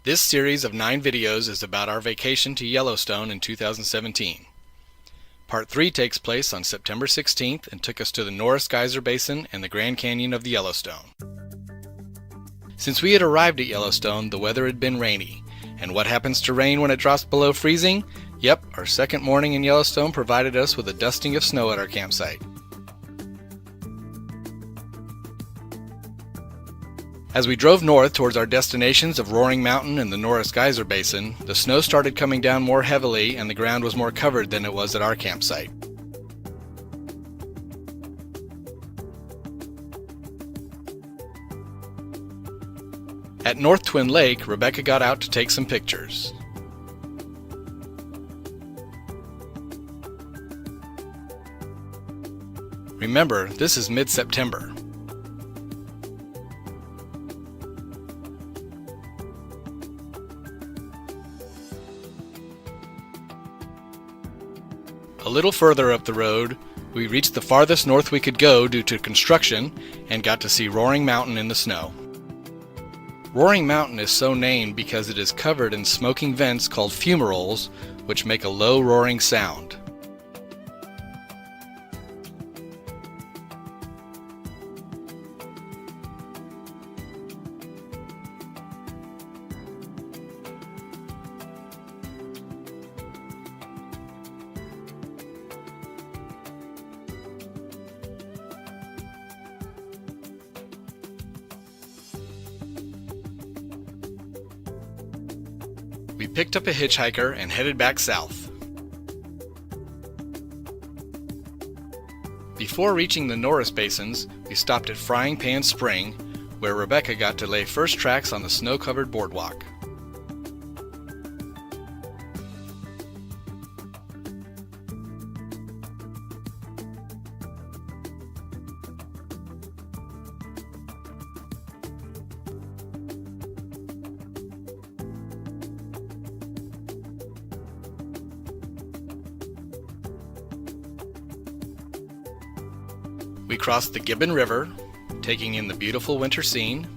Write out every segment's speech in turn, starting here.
This series of 9 videos is about our vacation to Yellowstone in 2017. Part 3 takes place on September 16th and took us to the Norris Geyser Basin and the Grand Canyon of the Yellowstone. Since we had arrived at Yellowstone, the weather had been rainy. And what happens to rain when it drops below freezing? Yep, our second morning in Yellowstone provided us with a dusting of snow at our campsite. As we drove north towards our destinations of Roaring Mountain and the Norris Geyser Basin, the snow started coming down more heavily and the ground was more covered than it was at our campsite. At North Twin Lake, Rebecca got out to take some pictures. Remember, this is mid-September. A little further up the road, we reached the farthest north we could go due to construction and got to see Roaring Mountain in the snow. Roaring Mountain is so named because it is covered in smoking vents called fumaroles, which make a low roaring sound. We picked up a hitchhiker and headed back south. Before reaching the Norris Basins, we stopped at Frying Pan Spring, where Rebecca got to lay first tracks on the snow-covered boardwalk. We crossed the Gibbon River, taking in the beautiful winter scene.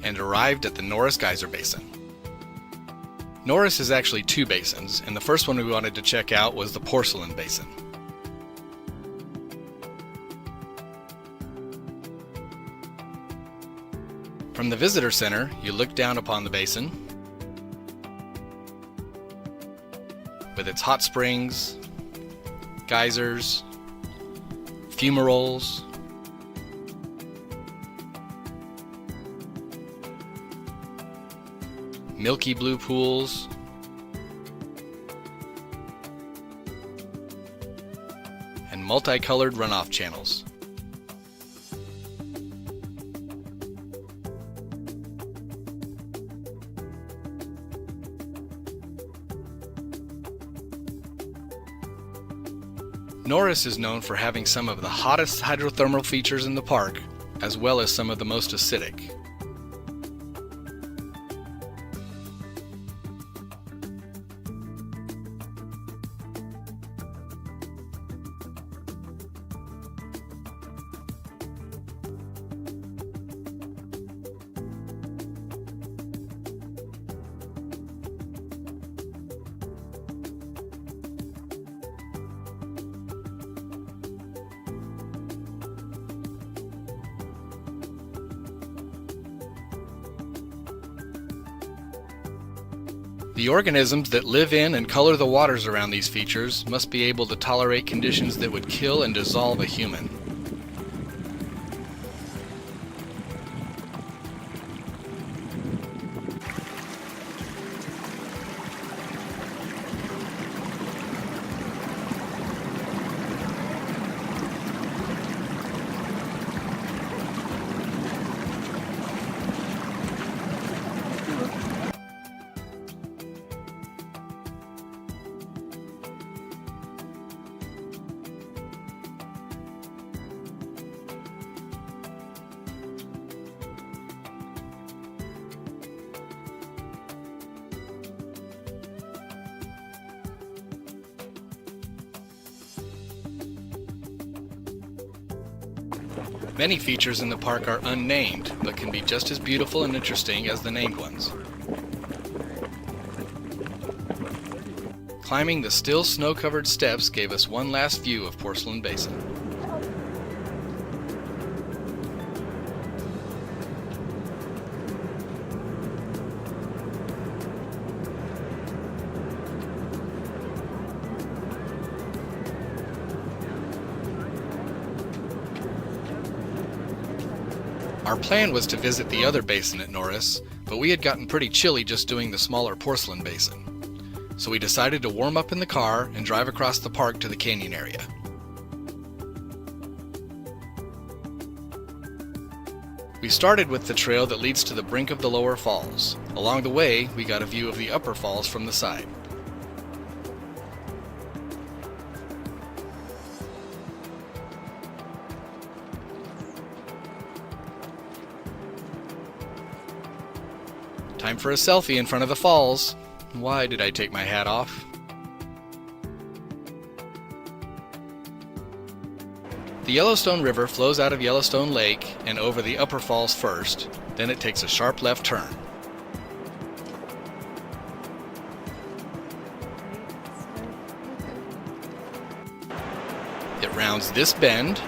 And arrived at the Norris Geyser Basin. Norris is actually 2 basins, and the first one we wanted to check out was the Porcelain Basin. From the visitor center, you look down upon the basin with its hot springs, geysers, fumaroles, milky blue pools, and multicolored runoff channels. Norris is known for having some of the hottest hydrothermal features in the park, as well as some of the most acidic. The organisms that live in and color the waters around these features must be able to tolerate conditions that would kill and dissolve a human. Many features in the park are unnamed, but can be just as beautiful and interesting as the named ones. Climbing the still snow-covered steps gave us one last view of Porcelain Basin. Our plan was to visit the other basin at Norris, but we had gotten pretty chilly just doing the smaller Porcelain Basin. So we decided to warm up in the car and drive across the park to the canyon area. We started with the trail that leads to the brink of the lower falls. Along the way, we got a view of the upper falls from the side. Time for a selfie in front of the falls. Why did I take my hat off? The Yellowstone River flows out of Yellowstone Lake and over the upper falls first, then it takes a sharp left turn. It rounds this bend,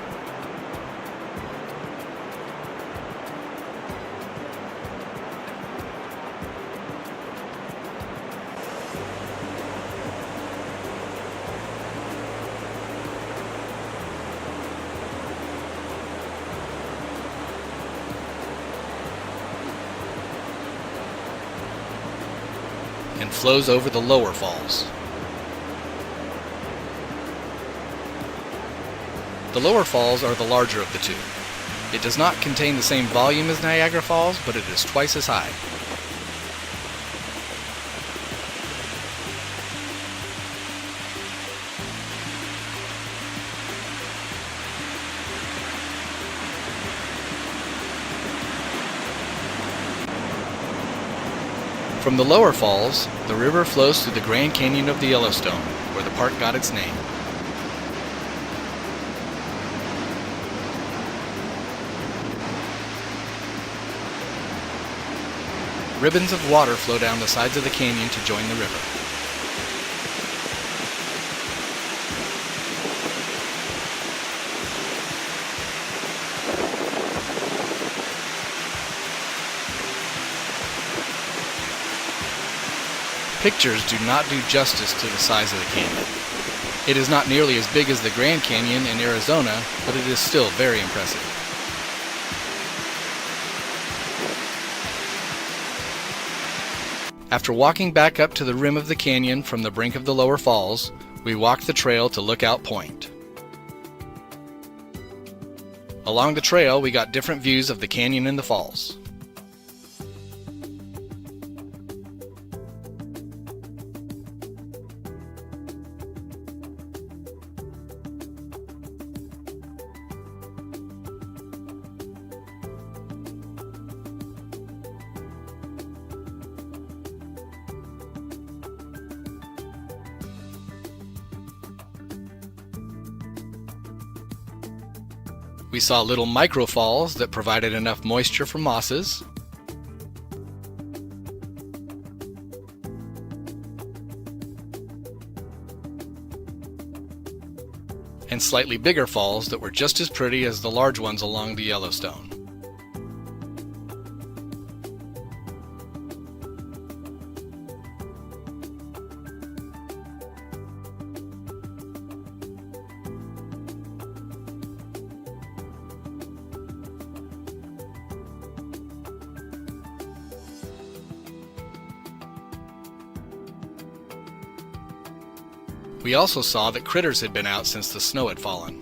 and flows over the lower falls. The lower falls are the larger of the two. It does not contain the same volume as Niagara Falls, but it is twice as high. From the lower falls, the river flows through the Grand Canyon of the Yellowstone, where the park got its name. Ribbons of water flow down the sides of the canyon to join the river. Pictures do not do justice to the size of the canyon. It is not nearly as big as the Grand Canyon in Arizona, but it is still very impressive. After walking back up to the rim of the canyon from the brink of the lower falls, we walked the trail to Lookout Point. Along the trail, we got different views of the canyon and the falls. We saw little micro falls that provided enough moisture for mosses. And slightly bigger falls that were just as pretty as the large ones along the Yellowstone. We also saw that critters had been out since the snow had fallen.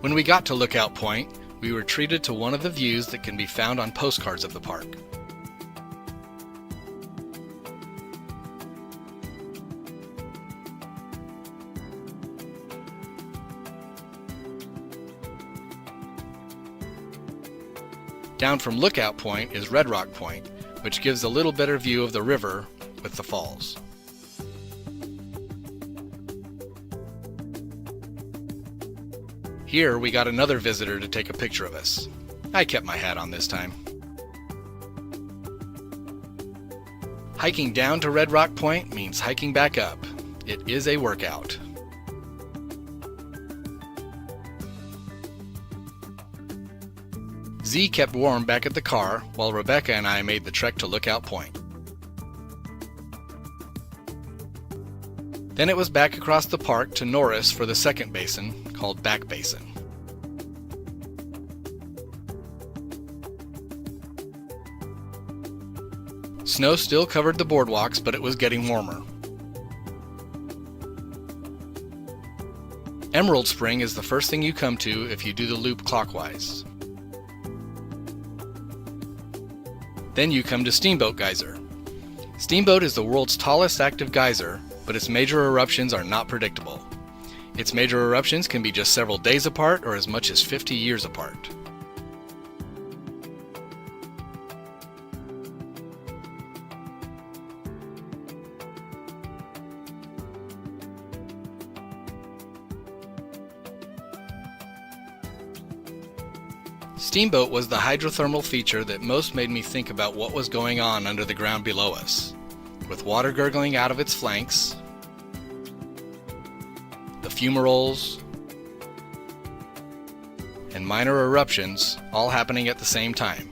When we got to Lookout Point, we were treated to one of the views that can be found on postcards of the park. Down from Lookout Point is Red Rock Point, which gives a little better view of the river with the falls. Here we got another visitor to take a picture of us. I kept my hat on this time. Hiking down to Red Rock Point means hiking back up. It is a workout. Z kept warm back at the car while Rebecca and I made the trek to Lookout Point. Then it was back across the park to Norris for the second basin, called Back Basin. Snow still covered the boardwalks, but it was getting warmer. Emerald Spring is the first thing you come to if you do the loop clockwise. Then you come to Steamboat Geyser. Steamboat is the world's tallest active geyser, but its major eruptions are not predictable. Its major eruptions can be just several days apart or as much as 50 years apart. Steamboat was the hydrothermal feature that most made me think about what was going on under the ground below us, with water gurgling out of its flanks, the fumaroles, and minor eruptions all happening at the same time.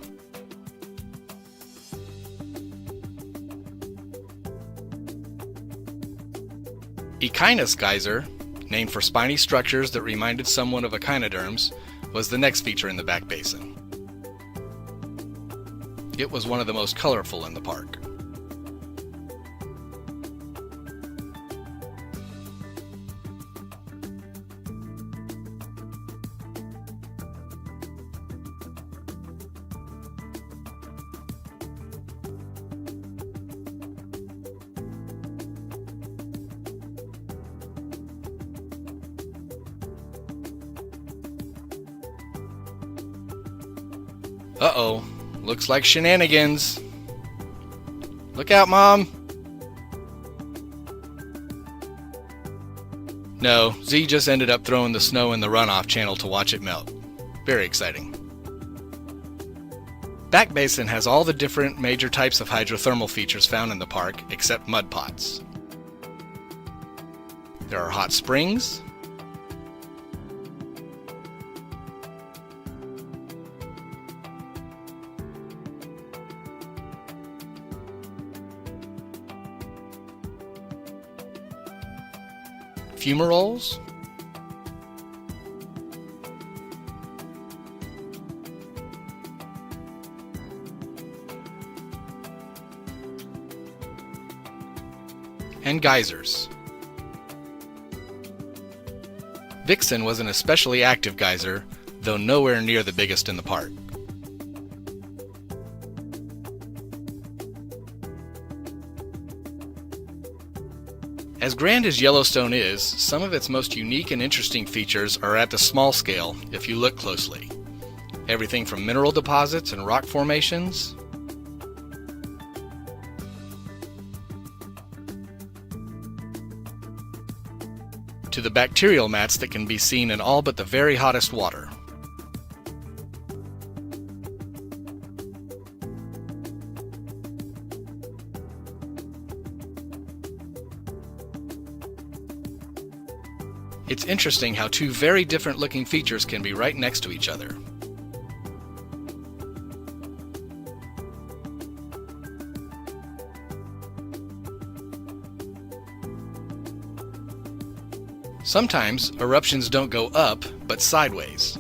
Echinus Geyser, named for spiny structures that reminded someone of echinoderms, was the next feature in the Back Basin. It was one of the most colorful in the park. Uh-oh, looks like shenanigans. Look out, Mom! No, Z just ended up throwing the snow in the runoff channel to watch it melt. Very exciting. Back Basin has all the different major types of hydrothermal features found in the park, except mud pots. There are hot springs, fumaroles, and geysers. Vixen was an especially active geyser, though nowhere near the biggest in the park. As grand as Yellowstone is, some of its most unique and interesting features are at the small scale if you look closely. Everything from mineral deposits and rock formations, to the bacterial mats that can be seen in all but the very hottest water. It's interesting how two very different looking features can be right next to each other. Sometimes eruptions don't go up, but sideways.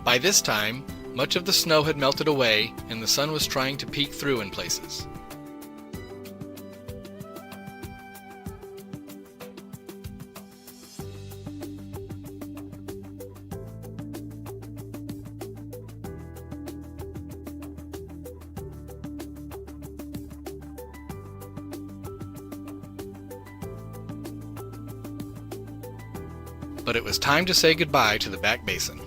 By this time, much of the snow had melted away and the sun was trying to peek through in places. but it was time to say goodbye to the back basin.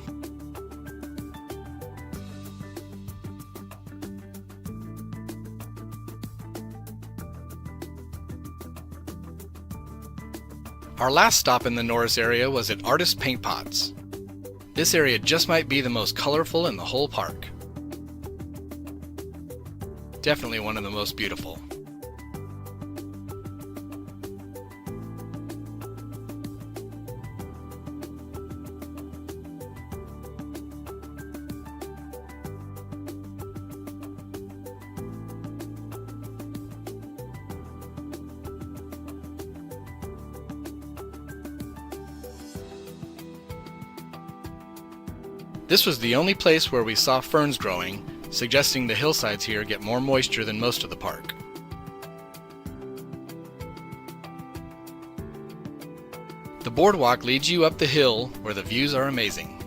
Our last stop in the Norris area was at Artist Paint Pots. This area just might be the most colorful in the whole park. Definitely one of the most beautiful. This was the only place where we saw ferns growing, suggesting the hillsides here get more moisture than most of the park. The boardwalk leads you up the hill where the views are amazing.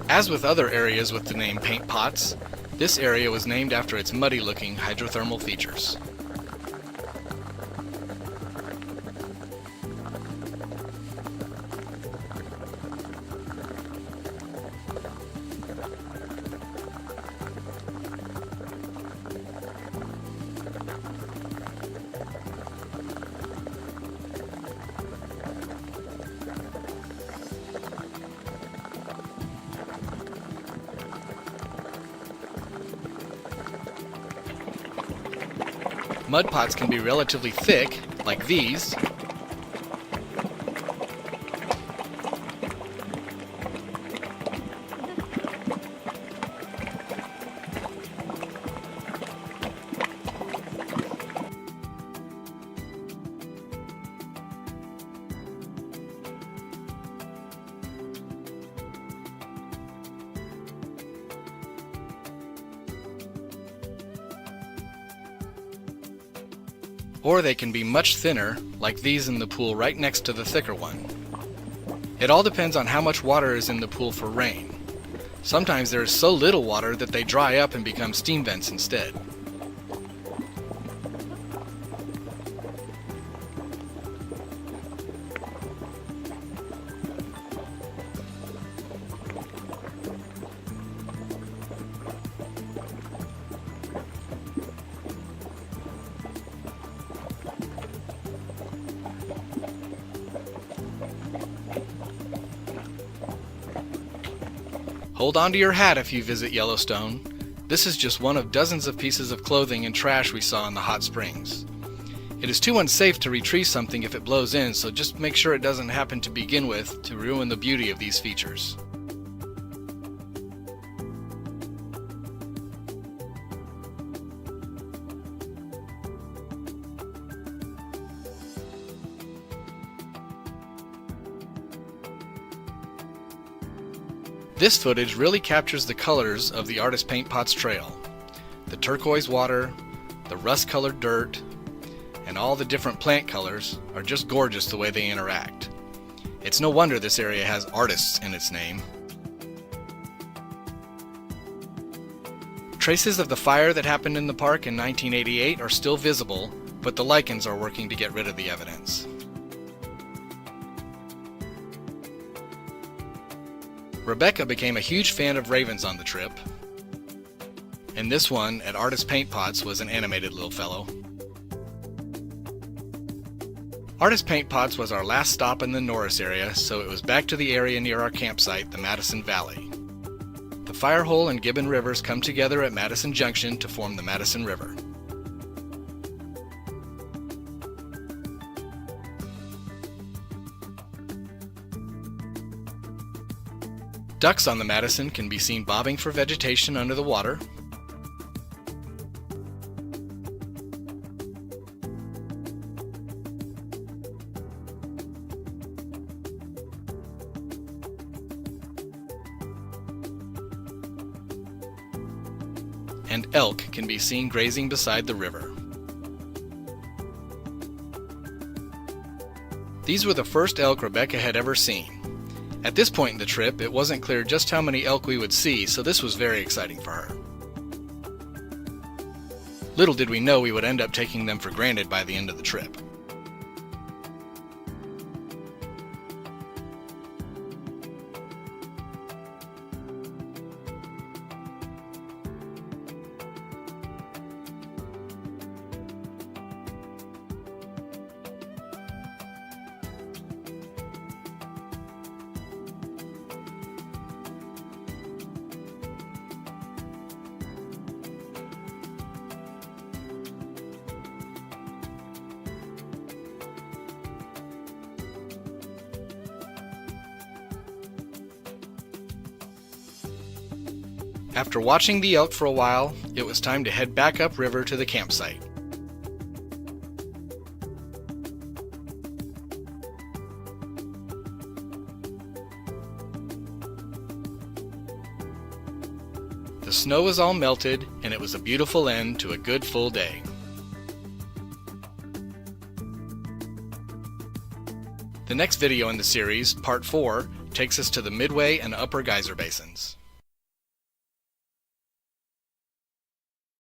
As with other areas with the name Paint Pots, this area was named after its muddy-looking hydrothermal features. Mud pots can be relatively thick, like these, or they can be much thinner, like these in the pool right next to the thicker one. It all depends on how much water is in the pool for rain. Sometimes there is so little water that they dry up and become steam vents instead. Hold on to your hat if you visit Yellowstone. This is just one of dozens of pieces of clothing and trash we saw in the hot springs. It is too unsafe to retrieve something if it blows in, so just make sure it doesn't happen to begin with to ruin the beauty of these features. This footage really captures the colors of the Artist Paint Pots Trail. The turquoise water, the rust-colored dirt, and all the different plant colors are just gorgeous the way they interact. It's no wonder this area has artists in its name. Traces of the fire that happened in the park in 1988 are still visible, but the lichens are working to get rid of the evidence. Rebecca became a huge fan of ravens on the trip, and this one at Artist Paint Pots was an animated little fellow. Artist Paint Pots was our last stop in the Norris area, so it was back to the area near our campsite, the Madison Valley. The Firehole and Gibbon Rivers come together at Madison Junction to form the Madison River. Ducks on the Madison can be seen bobbing for vegetation under the water. And elk can be seen grazing beside the river. These were the first elk Rebecca had ever seen. At this point in the trip, it wasn't clear just how many elk we would see, so this was very exciting for her. Little did we know we would end up taking them for granted by the end of the trip. After watching the elk for a while, it was time to head back upriver to the campsite. The snow was all melted, and it was a beautiful end to a good full day. The next video in the series, Part 4, takes us to the Midway and Upper Geyser Basins.